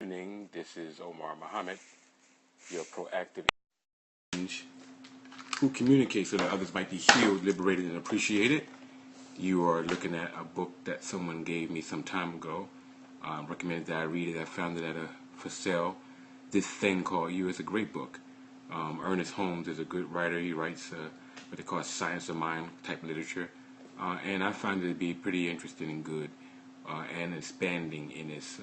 Good evening. This is Omar Muhammad, your proactive change who communicates so that others might be healed, liberated, and appreciated. You are looking at a book that someone gave me some time ago. Recommended that I read it. I found it at for sale. This Thing Called You is a great book. Ernest Holmes is a good writer. He writes what they call science of mind type literature, and I find it to be pretty interesting and good, and expanding in its.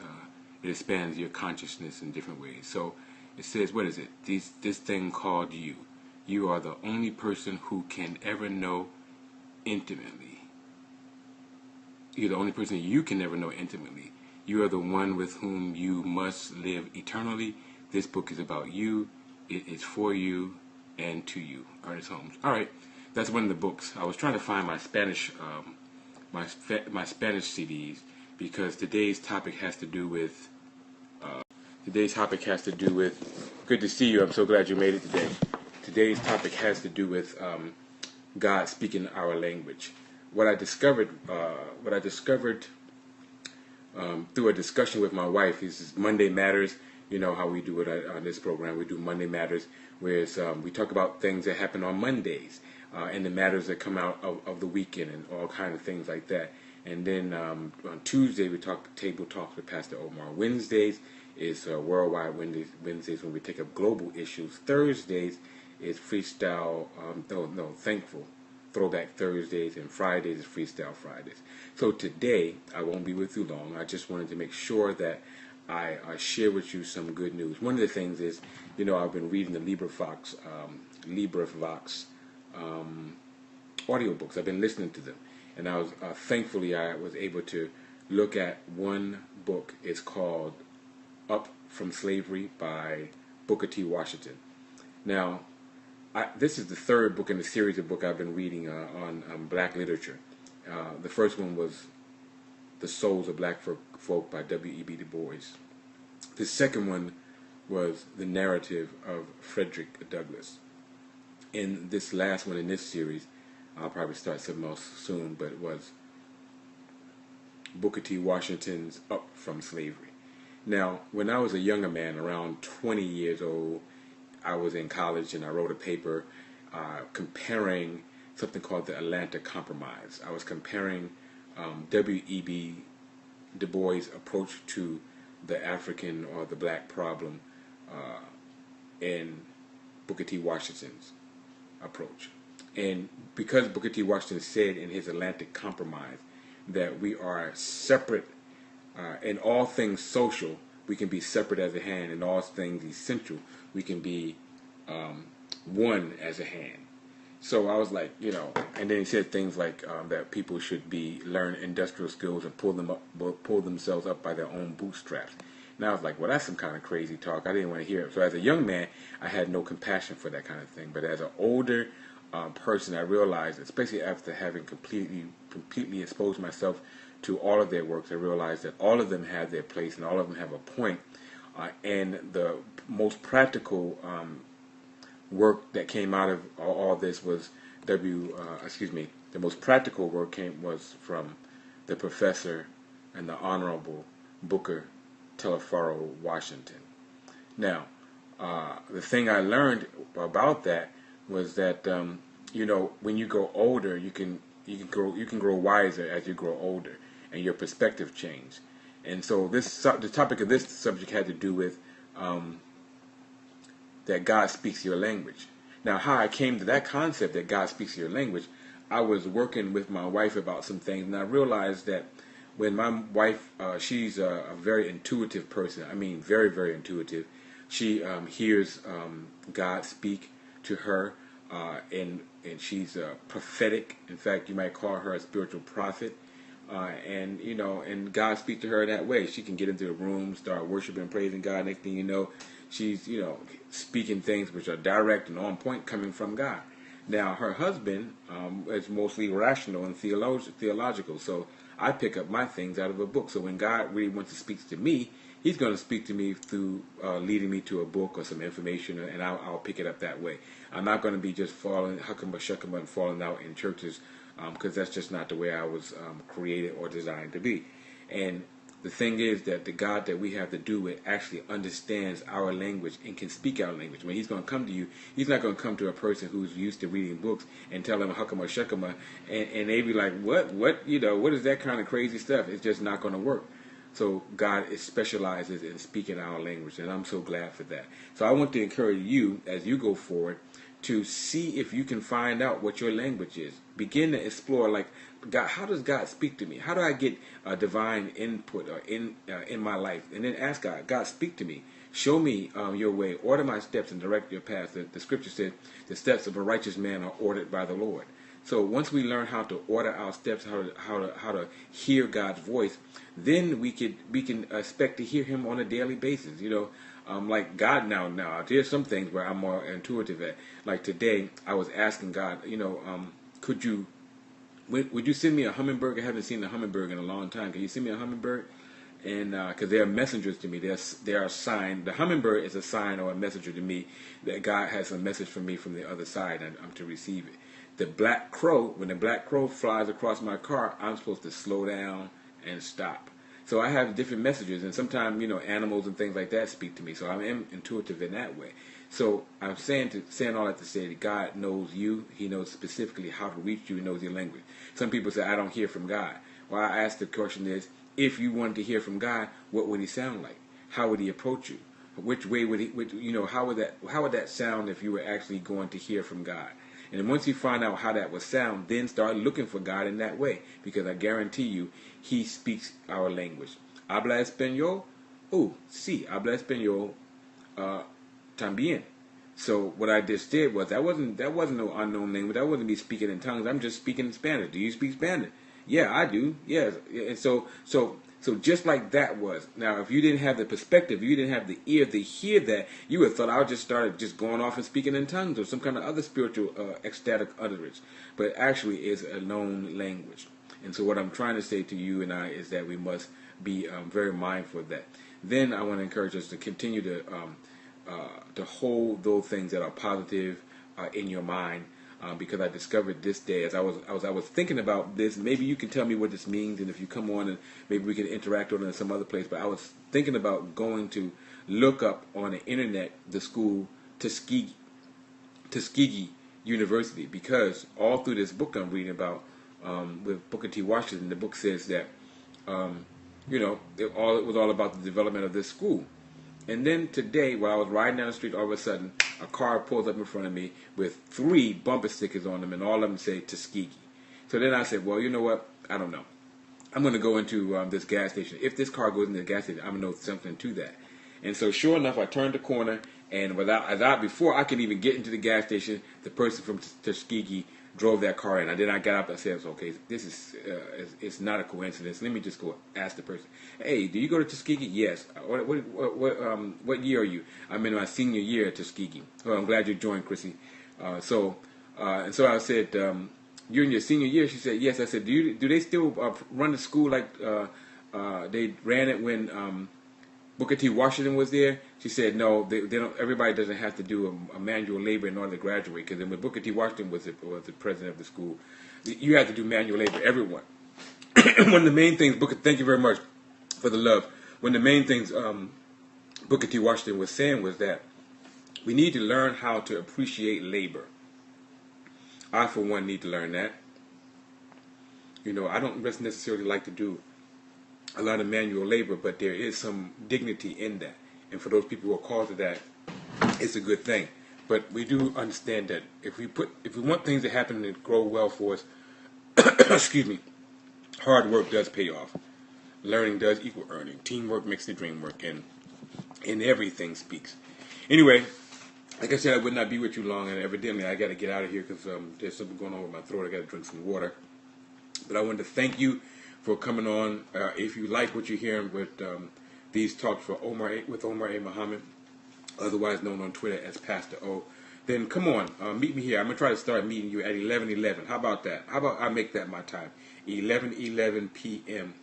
It expands your consciousness in different ways. So it says, what is it? This thing called you. You are the only person who can ever know intimately. You're the only person you can ever know intimately. You are the one with whom you must live eternally. This book is about you. It is for you and to you. Ernest Holmes. All right, that's one of the books. I was trying to find my Spanish, my Spanish CDs, because today's topic has to do with. Good to see you. I'm so glad you made it today. Today's topic has to do with God speaking our language. What I discovered through a discussion with my wife. This is Monday Matters. You know how we do it on this program. We do Monday Matters, where we talk about things that happen on Mondays and the matters that come out of the weekend and all kinds of things like that. And then on Tuesday we talk Table Talks with Pastor Omar. Wednesdays is Worldwide Wednesdays when we take up global issues. Thursdays is Freestyle, Thankful Throwback Thursdays, and Fridays is Freestyle Fridays. So today, I won't be with you long. I just wanted to make sure that I share with you some good news. One of the things is, I've been reading the LibriVox audiobooks. I've been listening to them. And I was thankfully I was able to look at one book. It's called Up from Slavery by Booker T. Washington. Now, this is the third book in the series of books I've been reading on black literature. The first one was The Souls of Black Folk by W.E.B. Du Bois. The second one was The Narrative of Frederick Douglass. And this last one in this series, I'll probably start something else soon, but it was Booker T. Washington's Up from Slavery. Now, when I was a younger man, around 20 years old, I was in college and I wrote a paper comparing something called the Atlanta Compromise. I was comparing W.E.B. Du Bois' approach to the African or the black problem and Booker T. Washington's approach. And because Booker T. Washington said in his Atlantic Compromise that we are separate in all things social, we can be separate as a hand. In all things essential, we can be one as a hand. So I was like, and then he said things like that people should learn industrial skills and pull themselves up by their own bootstraps. And I was like, well, that's some kind of crazy talk. I didn't want to hear it. So as a young man, I had no compassion for that kind of thing. But as an older person, I realized, especially after having completely exposed myself to all of their works, I realized that all of them have their place and all of them have a point. And the most practical work that came out of all this was the most practical work was from the professor and the Honorable Booker Telefaro Washington. Now, the thing I learned about that was that when you grow older, you can grow wiser as you grow older, and your perspective changes. And so the topic of this subject had to do with that God speaks your language. Now, how I came to that concept that God speaks your language, I was working with my wife about some things, and I realized that when my wife, she's a very intuitive person. I mean, very, very intuitive. She hears God speak to her, and she's prophetic. In fact, you might call her a spiritual prophet. And God speaks to her that way. She can get into the room, start worshiping and praising God. Next thing you know, she's, speaking things which are direct and on point coming from God. Now, her husband is mostly rational and theological. So I pick up my things out of a book. So when God really wants to speak to me, He's going to speak to me through leading me to a book or some information, and I'll pick it up that way. I'm not going to be just falling, hucking or shucking and falling out in churches because that's just not the way I was created or designed to be. And the thing is that the God that we have to do with actually understands our language and can speak our language. When he's going to come to you, he's not going to come to a person who's used to reading books and tell them huckama shuckama, and they be like, what, what is that kind of crazy stuff? It's just not going to work. So God specializes in speaking our language, and I'm so glad for that. So I want to encourage you as you go forward to see if you can find out what your language is. Begin to explore, like, God, how does God speak to me? How do I get divine input or in my life? And then ask God, God, speak to me. Show me your way. Order my steps and direct your path. The scripture said, the steps of a righteous man are ordered by the Lord. So once we learn how to order our steps, how to hear God's voice, then we can expect to hear Him on a daily basis. Like God now. There's some things where I'm more intuitive at. Like today, I was asking God, would you send me a hummingbird? I haven't seen a hummingbird in a long time. Can you send me a hummingbird? And because they are messengers to me, they are a sign. The hummingbird is a sign or a messenger to me that God has a message for me from the other side, and I'm to receive it. The black crow, when the black crow flies across my car, I'm supposed to slow down and stop. So I have different messages, and sometimes animals and things like that speak to me. So I am intuitive in that way. So I'm saying all that to say that God knows you. He knows specifically how to reach you. He knows your language. Some people say, I don't hear from God. Well, I ask the question is, if you wanted to hear from God, what would He sound like? How would He approach you? Which way would He? How would that sound if you were actually going to hear from God? And then once you find out how that would sound, then start looking for God in that way, because I guarantee you, He speaks our language. Habla español? Oh, sí, habla español. También. So what I just did was that wasn't no unknown language. That wasn't me speaking in tongues. I'm just speaking in Spanish. Do you speak Spanish? Yeah, I do. Yes. And so just like that was. Now, if you didn't have the perspective, you didn't have the ear to hear that, you would have thought I would just started just going off and speaking in tongues or some kind of other spiritual ecstatic utterance. But actually, it's a known language. And so what I'm trying to say to you and I is that we must be very mindful of that. Then I want to encourage us to continue to hold those things that are positive in your mind, because I discovered this day as I was thinking about this. Maybe you can tell me what this means, and if you come on and maybe we can interact on it in some other place. But I was thinking about going to look up on the internet the school Tuskegee University, because all through this book I'm reading about with Booker T. Washington, the book says that it was all about the development of this school. And then today, while I was riding down the street, all of a sudden, a car pulls up in front of me with 3 bumper stickers on them, and all of them say Tuskegee. So then I said, well, you know what? I don't know. I'm going to go into this gas station. If this car goes into the gas station, I'm going to know something to that. And so sure enough, I turned the corner, and before I could even get into the gas station, the person from Tuskegee drove that car in. And then I got up and said, okay, this is it's not a coincidence. Let me just go ask the person, hey, do you go to Tuskegee? Yes. What year are you? I'm in my senior year at Tuskegee. Well, I'm glad you joined, Chrissy. And so I said, you're in your senior year? She said, yes. I said, do they still run the school like they ran it when Booker T. Washington was there? She said, no, they don't. Everybody doesn't have to do a manual labor in order to graduate. Because when Booker T. Washington was the president of the school, you had to do manual labor. Everyone. One of the main things, thank you very much for the love. One of the main things Booker T. Washington was saying was that we need to learn how to appreciate labor. I, for one, need to learn that. I don't necessarily like to do a lot of manual labor, but there is some dignity in that. And for those people who are called to that, it's a good thing. But we do understand that if we want things to happen and grow well for us, excuse me, hard work does pay off. Learning does equal earning. Teamwork makes the dream work, and everything speaks. Anyway, like I said, I would not be with you long, and evidently I got to get out of here because there's something going on with my throat. I got to drink some water. But I wanted to thank you for coming on. If you like what you're hearing with these talks with Omar A. Muhammad, otherwise known on Twitter as Pastor O, then come on, meet me here. I'm going to try to start meeting you at 11:11. How about that? How about I make that my time? 11:11 p.m.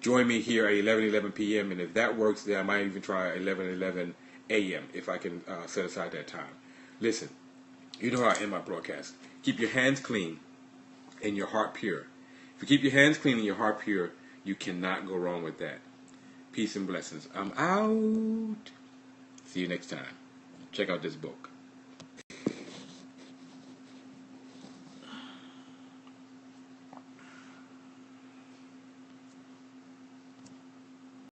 Join me here at 11:11 p.m. And if that works, then I might even try 11:11 a.m. if I can set aside that time. Listen, you know how I end my broadcast. Keep your hands clean and your heart pure. If you keep your hands clean and your heart pure, You cannot go wrong with that. Peace and blessings. I'm out. See you next time. Check out this book.